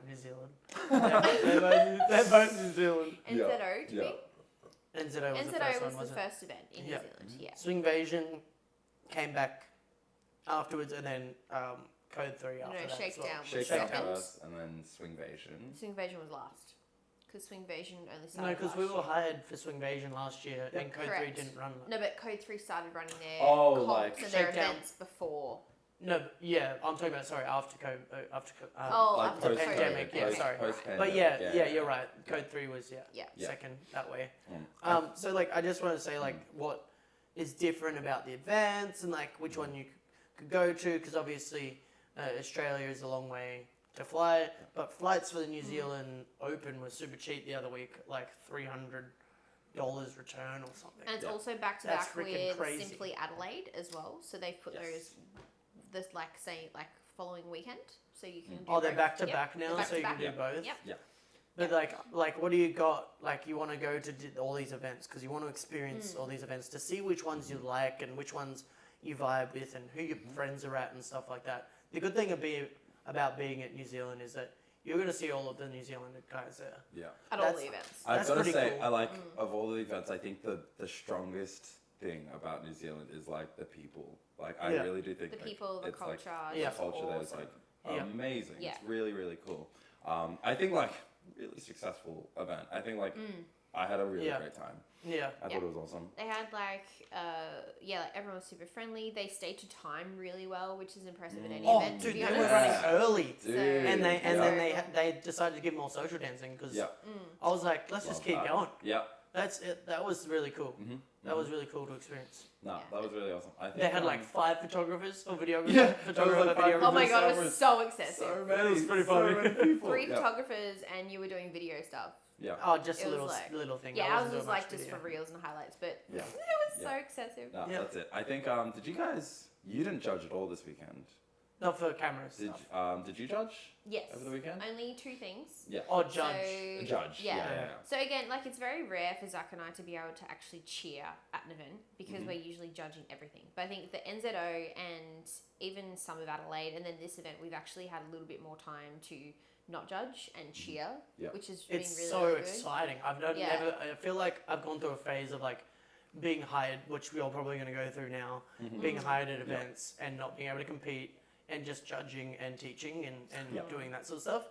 New Zealand. They're both New Zealand. NZO to Yeah. be. NZO was the NZO first was one, wasn't the it? first event in Yeah. New Zealand. Yeah. Swingvasion came back afterwards, and then Code 3 after that. as well. Shakedown was Shakedown second. first, and then Swingvasion. Swingvasion was last. Because Swingvasion only No, started because last we were year. hired for Swingvasion last year, and Code 3 Correct. didn't run that. No, but Code 3 started running their Oh, comps like and their Shakedown. events before. No, yeah, I'm talking about, sorry, after Code, Oh, like after the COVID. pandemic, yeah, Okay. sorry. Post-pandemic, But yeah, you're right. Code 3 was, Yeah. second that way. Mm. So, like, I just want to say, like, what is different about the events and, like, which one you could go to, because obviously Australia is a long way to fly, but flights for the New Zealand Open was super cheap the other week, like $300 return or something. And it's Yeah. also back to That's back freaking with crazy. Simply Adelaide as well. So they've put Yes. those, this like say like following weekend, so you can. Do Oh, they're both. back to Yep. back now, They're so you can back-to-back. do both. Yep. But like, what do you got? Like, you want to go to all these events because you want to experience all these events to see which ones you like and which ones you vibe with and who your friends are at and stuff like that. The good thing about being at New Zealand is that you're going to see all of the New Zealand guys there. Yeah. At all That's- the events. I've That's got to pretty say, cool. I like of all the events. I think the strongest thing about New Zealand is like the people. Like I Yeah. really do think The like, people, the it's, like, culture. Yeah. the culture there is like Yeah. amazing. Yeah. It's really really cool. I think like really successful event. I think like I had a really Yeah. great time. Yeah. I thought it was awesome. They had like everyone was super friendly. They stayed to time really well, which is impressive at any Oh, event. dude, to be they honest. were running early. Dude, And then yeah. they decided to give more social dancing because Yeah. I was like, let's just Love keep that. going. Yeah. That's it. That was really cool. Mm-hmm. That was really cool to experience. No, Yeah. that was really awesome. I think They had like 5 photographers or videographers. Yeah, photographer, that was like 5 Oh my videographers. god, it That was was so excessive. so many. It was pretty so funny. many people. 3 yeah. photographers and you were doing video stuff. Yeah. Oh, just It a was little like- little thing. Yeah, I ours wasn't was doing like much just video. for reels and highlights, but Yeah. it was so Yeah. excessive. No, Yeah. that's it. I think. Did you guys? You didn't judge at all this weekend. Not for camera Did stuff. Did you judge Yes. over the weekend? Only 2 things. Yeah. Or judge. So, Judge. Yeah. Yeah. So again, like it's very rare for Zach and I to be able to actually cheer at an event because we're usually judging everything. But I think the NZO and even some of Adelaide and then this event, we've actually had a little bit more time to not judge and cheer, Yeah. which has been It's really, so really good. exciting. I've Yeah. never. I feel like I've gone through a phase of like being hired, which we're all probably going to go through now. Being hired at events and not being able to compete and just judging and teaching and Yeah. doing that sort of stuff.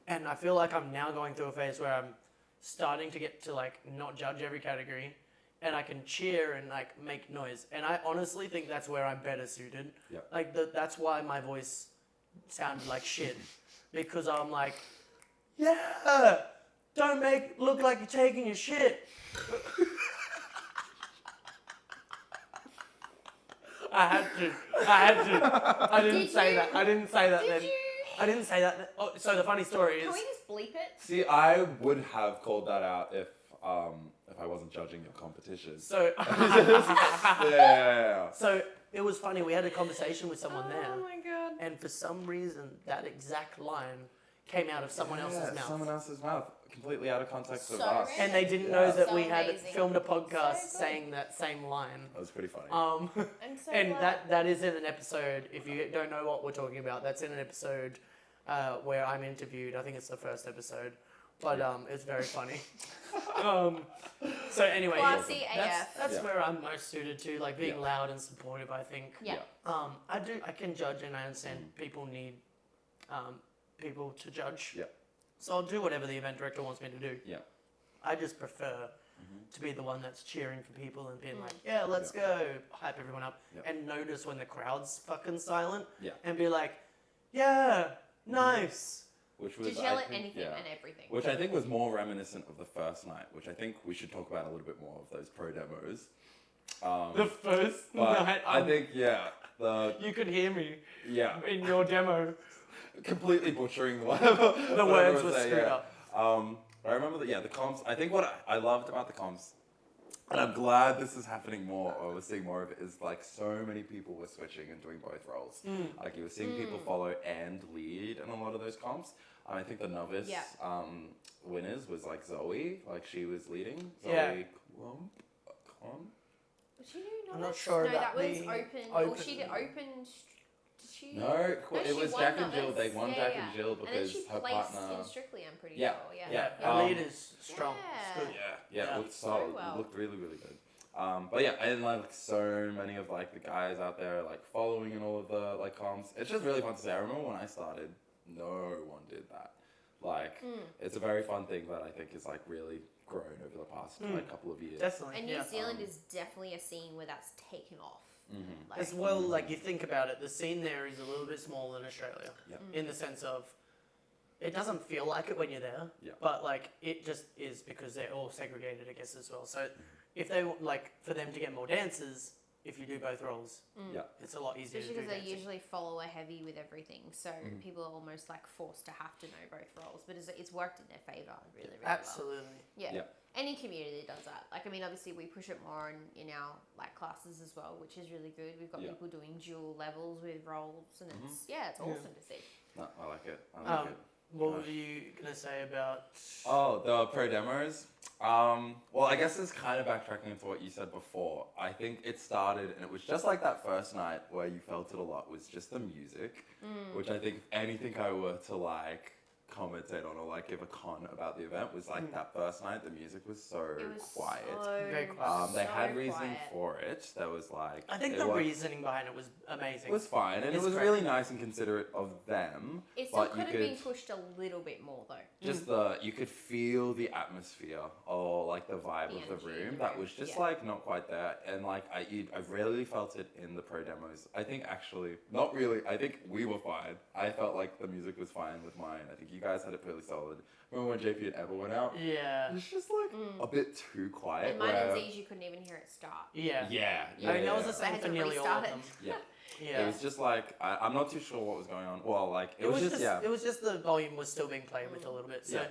And I feel like I'm now going through a phase where I'm starting to get to like not judge every category, and I can cheer and like make noise. And I honestly think that's where I'm better suited. Yeah. Like that's why my voice sounded like shit, because I'm like, yeah, don't look like you're taking your shit. I had to. I didn't Did say you? that. I didn't say that Did then. you? I didn't say that. Then. Oh, so the funny story Can is. we just bleep it? See, I would have called that out if I wasn't judging your competition. So. Yeah. So it was funny. We had a conversation with someone there, Oh my god. and for some reason, that exact line came out of someone else's mouth. Someone else's mouth, completely out of context of So us. random. And they didn't Yeah. know that So we had amazing. filmed a podcast So good. saying that same line. That was pretty funny. I'm so And glad. that is in an episode. If you don't know what we're talking about, that's in an episode where I'm interviewed. I think it's the first episode, but it's very funny. So anyway, Classy that's Yeah. where I'm most suited to, like being Yeah. loud and supportive. I think. Yeah. I can judge, and I understand people need people to judge. Yeah. So I'll do whatever the event director wants me to do. Yeah. I just prefer to be the one that's cheering for people and being like, yeah, let's go, hype everyone up, Yeah. and notice when the crowd's fucking silent, Yeah. and be like, yeah, nice. Which was Just yell I at think, anything yeah. and everything. Which I think was more reminiscent of the first night, which I think we should talk about a little bit more of those pro demos. The first But night, I think you could hear me yeah, in your demo. completely butchering whatever The words were there, screwed yeah. up. But I remember that the comps. I think what I loved about the comps, and I'm glad this is happening more, or we're seeing more of it, is like so many people were switching and doing both roles. Like you were seeing people follow and lead in a lot of those comps. And I think the novice Yeah. winners was like Zoe, like she was leading. Yeah. Zoe Klump. Was she doing I'm not novice? sure No, about that was the open. Or open- she did open. Did she? No, No, it she was won Jack and Jill. novice. They won Yeah, Jack yeah. and Jill And then because she her placed partner. in Strictly, I'm pretty Yeah, sure. Yeah. yeah. Her lead is strong. Yeah. It's good. Yeah, Yeah. It looked solid. well. It looked really, really good. But yeah, and like so many of like the guys out there like following in all of the like comps. It's just really fun to see. I remember when I started, no one did that. Like, it's a very fun thing that I think is like really grown over the past like couple of years. Definitely. And New Zealand is definitely a scene where that's taken off. Like, As well, like you think about it, the scene there is a little bit smaller than Australia, Yep. in the sense of it doesn't feel like it when you're there, Yeah. but like it just is because they're all segregated, I guess, as well. So if they like for them to get more dancers, if you do both roles, Yeah. it's a lot easier especially to do because they dancing. usually follow a heavy with everything, so people are almost like forced to have to know both roles. But it's worked in their favour really, really Absolutely. well. Yeah. Yeah. Any community does that. Like, I mean, obviously we push it more in our like classes as well, which is really good. We've got Yeah. people doing dual levels with roles, and it's awesome to see. No, I like it. I like it. What Gosh. were you gonna say about? Oh, the pro demos. Well, I guess it's kind of backtracking into what you said before. I think it started, and it was just like that first night where you felt it a lot, was just the music, which I think if anything I were to like commentate on or like give a con about the event was like that first night the music was so It was quiet. Very quiet. They so had reason quiet. for it. There was like I think it the was, reasoning behind it was amazing. it was fine, and It's it was great. really nice and considerate of them. It still but could you have been pushed a little bit more though. just you could feel the atmosphere or like the vibe The of the energy in room the that room, was just yeah. like not quite there, and like I've rarely felt it in the pro demos. I think actually not really. I think we were fine. I felt like the music was fine with mine. I think you guys had it pretty solid. Remember when JP and Ever went out? Yeah. It's just like a bit too quiet. And mine where- and Z's, you couldn't even hear it start. Yeah. yeah, I mean, that was yeah. the So I same had for to nearly all of restart it. them. Yeah. Yeah. It was just like I'm not too sure what was going on. Well, like it was just It was just the volume was still being played with a little bit. So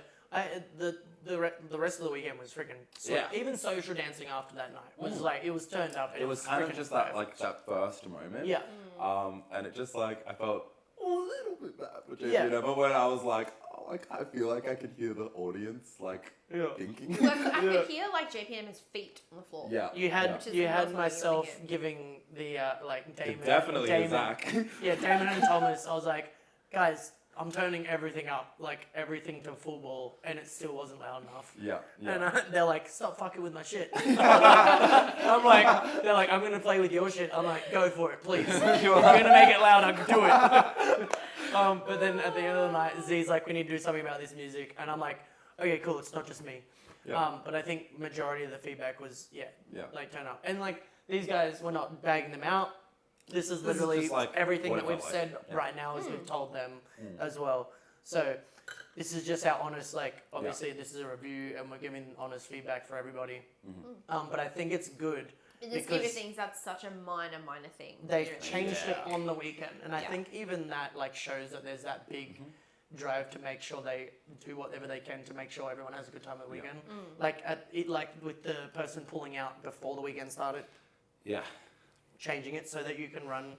the rest of the weekend was freaking sweet. Yeah. Even social dancing after that night was like it was turned up. And It was kind of freaking just that fire. like that first moment. Yeah. And it just like I felt a little bit bad for JP Yeah. and Emma when I was like, oh, like I feel like I could hear the audience like thinking. Well, I could hear like JPM's feet on the floor. Yeah. You had Which is you the had most funny myself thing. giving the like Damon. Definitely Damon, Zach. Yeah, Damon and Thomas. I was like, guys, I'm turning everything up, like everything to full ball, and it still wasn't loud enough. Yeah. And they're like, stop fucking with my shit. I'm like, they're like, I'm gonna play with your shit. I'm like, go for it, please. If you're gonna make it loud, I can do it. But then at the end of the night, Z's like, we need to do something about this music, and I'm like, okay, cool. It's not just me. Yeah. But I think majority of the feedback was, Yeah. like turn up, and like these guys, we're not bagging them out. This is literally just, like, everything what that it we've felt said like. Yeah. right now as we've told them as well. So this is just our honest, like, obviously this is a review and we're giving honest feedback for everybody. But I think it's good In the scheme of because things, that's such a minor thing. they've You know what I mean? changed it on the weekend. And I Yeah. think even that, like, shows that there's that big drive to make sure they do whatever they can to make sure everyone has a good time at the weekend. Like, like with the person pulling out before the weekend started, Yeah. changing it so that you can run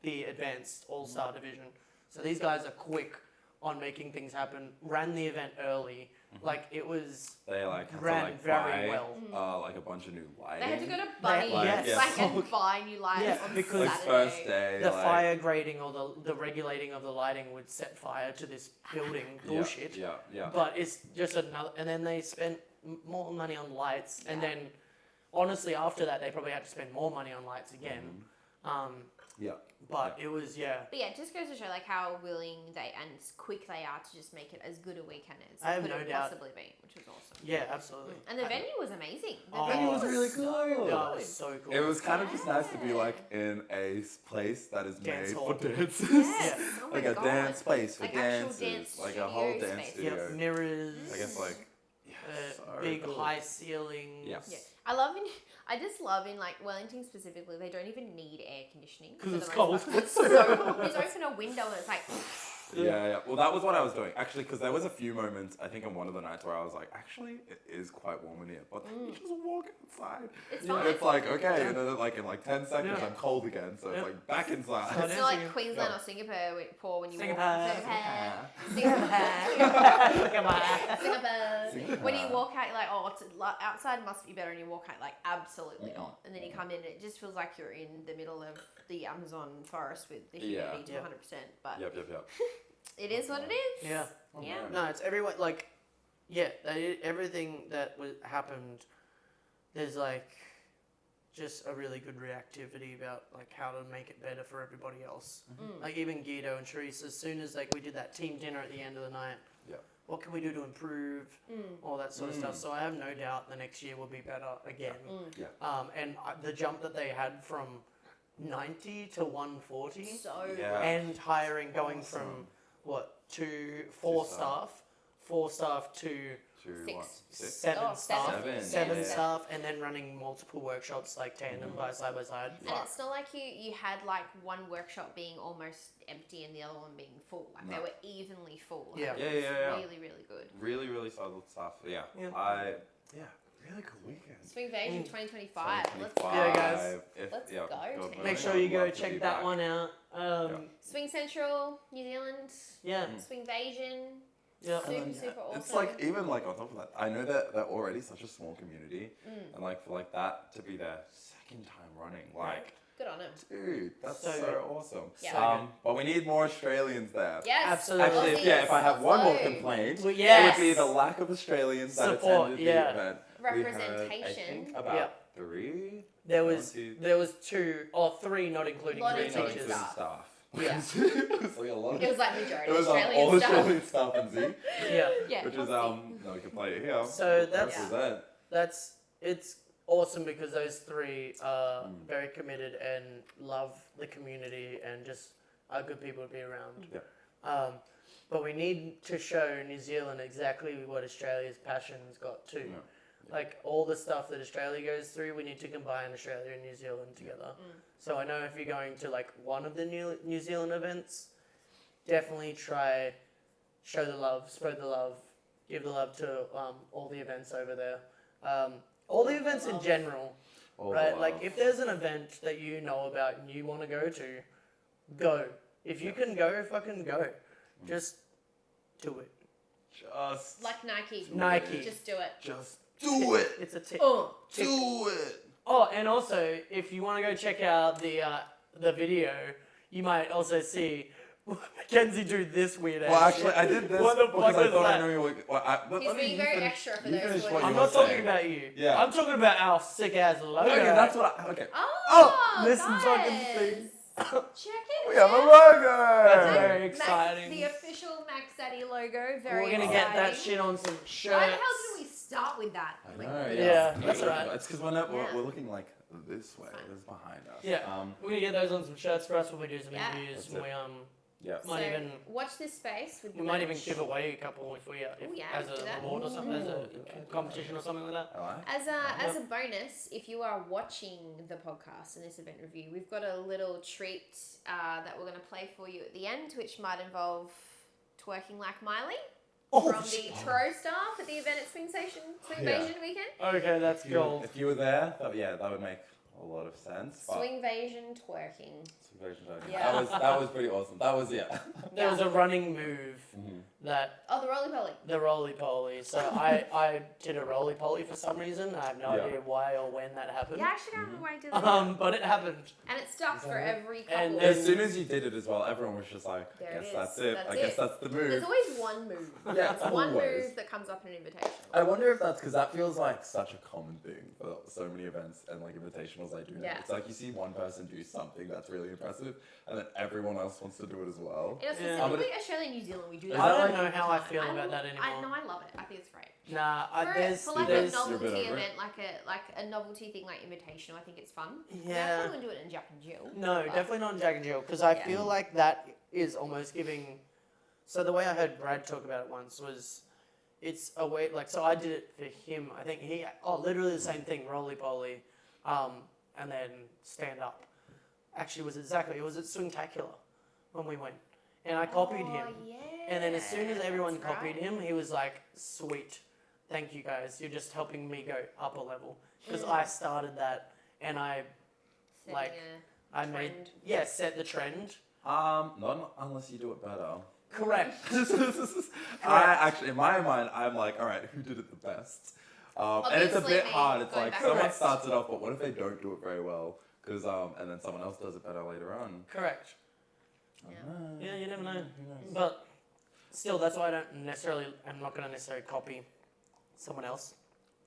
the advanced all-star division. So these guys are quick on making things happen. Ran the event early. Like it was They like had ran to, like, very buy, well. like a bunch of new lighting. They had to go to Bunny yes. and buy new lights Yeah, on because- Like Saturday. first day. The like, fire grading or the regulating of the lighting would set fire to this building bullshit. Yeah. But it's just another. And then they spent more money on lights. And then, honestly, after that, they probably had to spend more money on lights again. Yeah. But it was But yeah, it just goes to show like how willing they and quick they are to just make it as good a weekend as I have it could no have doubt. possibly been, which was awesome. yeah, absolutely. And the venue was amazing. The Oh, venue it was really so cool. Yeah, it was so cool. It was kind of just nice to be like in a place that is Dance made hall. for dances. Yes. Oh my Like a God. dance place for Like actual dances. dance Like a whole studio dance space. studio. Yep, mirrors. I guess like so big cool. high ceilings. Yeah. Yeah. I just love in like Wellington specifically, they don't even need air conditioning. 'Cause for it's the most cold. part. It's so just open a window and it's like Yeah. Well, that was what I was doing actually, because there was a few moments I think on one of the nights where I was like, actually, it is quite warm in here, but then you just walk outside. it's And fine. it's like okay, and then like in like 10 seconds Yeah. I'm cold again, so it's Yeah. like back inside. So It's not like dancing- Queensland Yeah. or Singapore when you Singapore. walk Singapore. when you walk out, you're like, oh, outside must be better, and you walk out like absolutely not. And then you come in, and it just feels like you're in the middle of the Amazon forest with the humidity to Yeah. 100%. But Yep. it is what it is. Yeah. Yeah. No, it's everyone. Like, yeah, everything that happened, there's like just a really good reactivity about like how to make it better for everybody else. Like even Guido and Charisse, as soon as like we did that team dinner at the end of the night, what can we do to improve, all that sort of stuff. So I have no doubt the next year will be better again. And the jump that they had from 90 to 140, and hiring going from four staff to seven staff, and then running multiple workshops like tandem by side. And it's not like you had like one workshop being almost empty and the other one being full. Like they were evenly full. Like, really, really good. Really, really solid stuff. Yeah. Really cool weekend. Swingvasion 2025. Let's go. Yeah, guys. Let's go. Make sure you go check that one out. Swing Central, New Zealand. Yeah. Swingvasion. Yeah. Super awesome. It's like even like on top of that, I know that they're already such a small community, and like for like that to be their second time running, like good on him. dude, that's so awesome. Yeah. But we need more Australians there. Yes, absolutely. Actually, if I have one more complaint, Well, it would be the lack of Australians that attended the event. Representation. We had, I think, about three. There was 2 or 3 not including Not three including teachers. staff. Yeah. It was like a lot of. It was like majority It was Australian all stuff. Australian stuff and Z, Yeah. which is no, we can play it here. So Represent. it's awesome because those 3 are very committed and love the community and just are good people to be around. Yeah. But we need to show New Zealand exactly what Australia's passion's got too. Yeah. Like all the stuff that Australia goes through, we need to combine Australia and New Zealand together. So I know if you're going to like one of the New Zealand events, definitely try show the love, spread the love, give the love to all the events over there. All the events in general, right? Like if there's an event that you know about and you want to go to, go. If you can go, fucking go. Just do it. Just Like Nike. Nike. Just do it. Just do it. It's a tick. Do it. Oh, and also, if you want to go check out the video, you might also see Mackenzie do this weird ass Well, actually, shit. I did this What the because fuck I is thought I that? knew you were. Well, He's being very extra for those finish who what are I'm you not were talking saying. about you. Yeah. I'm talking about our sick ass logo. Okay, that's what I. Okay. Oh, listen, guys. fucking thing. Check it We have a out. logo. That's very exciting. The official MackZaddy logo. Very We're gonna exciting. get that shit on some shirts. Why the hell didn't we start with that? I Like, know, Yeah, that's right. It's because we're not. Yeah. We're looking like this way. This is behind us. Yeah. We're gonna get those on some shirts for us when we do some Yeah. interviews. That's And we Yeah. might so even watch this space with we the might even merch. give away a couple if we Ooh, yeah, as do a that. reward or something, as a competition or something like that. I like. As a bonus, if you are watching the podcast and this event review, we've got a little treat that we're going to play for you at the end, which might involve twerking like Miley from the Tro staff at the event at Swingvasion weekend. Okay, that's gold. If you were there, that would make a lot of sense. but- Swingvasion twerking. Yeah. That was pretty awesome. That was There was a running move that Oh, the roly poly. the roly poly. So I did a roly poly for some reason. I have no idea why or when that happened. Yeah, I actually don't know why I did that. But it happened. And it stuck for every couple. And As soon as you did it as well, everyone was just like, There I it guess is. that's it. That's I guess it. that's the move. There's always one move. Yeah, It's one always. move that comes up in an invitation. I wonder if that's because that feels like such a common thing for so many events and like invitationals I do now. Yeah. It's like you see one person do something that's really impressive and then everyone else wants to do it as well. You know, Yeah. specifically Australia and New Zealand, we do that. Is I that don't like- know how I feel about that anymore. I know, I love it. I think it's great. Nah, For like a there's You're a bit novelty over it. event, like a novelty thing like invitational, I think it's fun. I Yeah. probably wouldn't do it in Jack and Jill. No, but- definitely not in Jack and Jill, because I Yeah. feel like that is almost giving. So the way I heard Brad talk about it once was, it's a way like so I did it for him. I think he literally the same thing, roly poly, and then stand up. Actually, it was at Swingtacular when we went, and I copied him. Yeah, And then as soon as everyone that's copied right. him, he was like, "Sweet, thank you guys. You're just helping me go up a level because I started that and I Setting like, a made trend. set the trend." Not unless you do it better. Correct. I actually, in my mind, I'm like, all right, who did it the best? And it's a Obviously bit me, hard. It's going like back. someone Correct. starts it off, but what if they don't do it very well? Because and then someone else does it better later on. Correct. Yeah. Yeah, you never know. Who knows? But still, that's why I'm not going to necessarily copy someone else.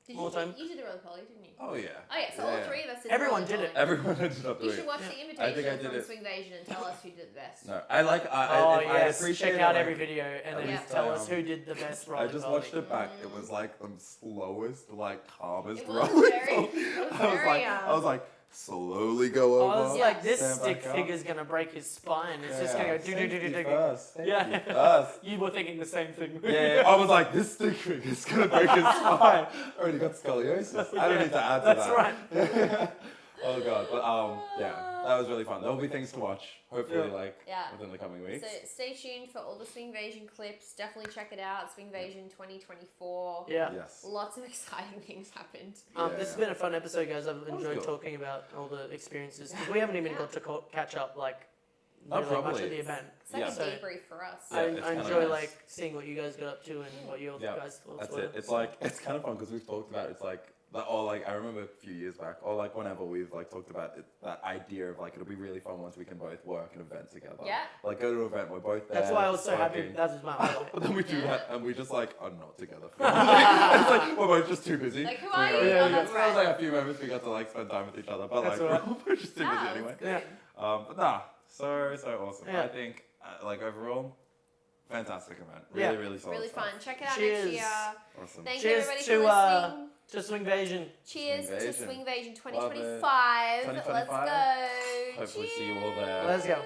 Did All you, the time. you did the roly poly, didn't you? Oh yeah. Oh yeah, so all three of us did Everyone the did roly it. poly. Everyone ended up You doing should it. watch the I think invitation I did from it. Swingvasion and tell us who did the best. No, I like. Oh I yes, appreciate check out it, every like, video and then Yeah. tell us who did the best roller I just watched it back. It was like the slowest, like calmest It was roller very, coaster. it was I was very, like, I was like, slowly go over. I was like, this stand stick back up. figure's gonna break his spine. It's just gonna go do do do do Safety do. first. Yeah. Safety first. You were thinking the same thing. Yeah, I was like, this stick figure's gonna break his spine. Already got scoliosis. I don't need to add to That's that. right. Oh god, but yeah, that was really fun. There'll be things to watch, hopefully, Yeah. like Yeah. within the coming weeks. So stay tuned for all the Swingvasion clips. Definitely check it out. Swingvasion 2024. Yeah. Yes. Lots of exciting things happened. This has been a fun episode, guys. I've enjoyed good. talking about all the experiences. 'Cause we haven't even got to catch up like Oh, really much probably. of the event. It's like Yeah. a So- debrief for us. Yeah, I it's kinda enjoy nice. like seeing what you guys got up to and what your Yeah, guys thoughts That's were. it. It's like it's kind of fun because we've talked about it's like I remember a few years back or like whenever we've like talked about it, that idea of like it'll be really fun once we can both work an event together. Yeah. Like go to an event, we're both there. That's why I was so happy. working. That was my highlight. But then we do Yeah. that and we just like are not together. It's like we're both just too busy. Like, who So are we you? go- Oh, that's There was right. like a few moments we got to like spend time with each other, but That's like all right. we're just too busy Oh, anyway. that's good. Yeah. But nah, so awesome. Yeah. I think like overall, fantastic event. Yeah. Really solid Really stuff. fun. Check it out Cheers. next year. Awesome. Thank Cheers you everybody to, for listening. To Swingvasion. Cheers to Swingvasion. Swingvasion Love it. 2025. 2025. Let's go. Hopefully Cheers. see you all there. Let's go.